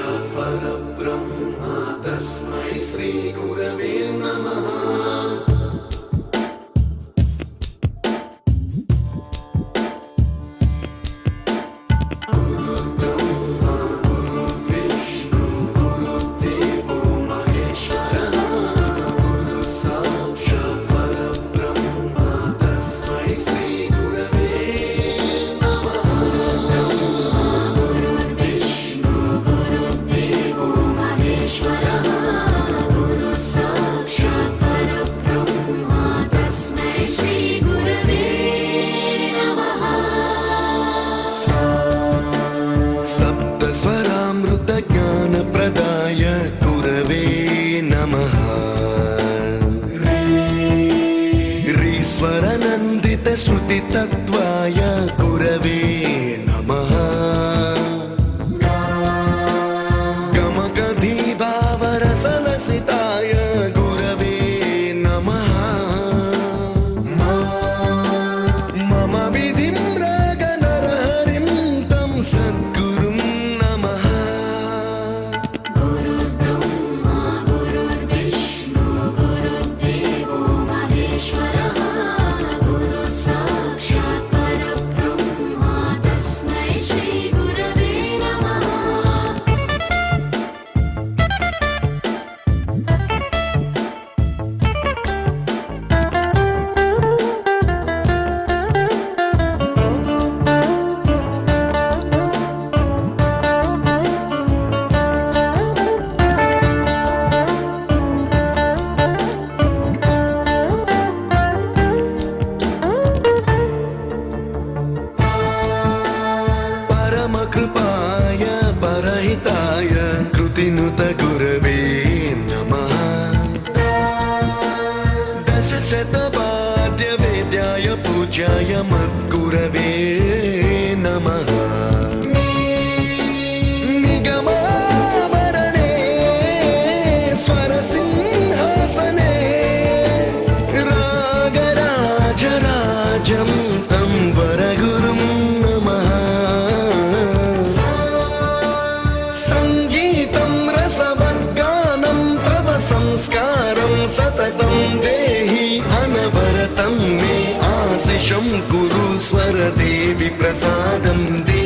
साक्षात् परब्रह्म तस्मै श्रीगुरवे नमः। ज्ञानप्रदाय गुरवे नमः। ह्रीश्वरनन्दित श्रुतितत्त्वाय गुरवे नमः। गमगधीभावरसलसिताय गुरवे नमः। मम विधिं रागनरहरिं तं सद्गुरुं नमः। कृपाय परहिताय कृतिनुत गुरवे नमः। दशशतवाद्यवेद्याय पूज्याय मद्गुरवे नमः। निगमावरणे स्वरसिंहासने रागराजराजं तं वरगुरुं नमः। संस्कारं सततं देहि अनवरतं मे आशिषं कुरु स्वरदेवि प्रसादं देहि।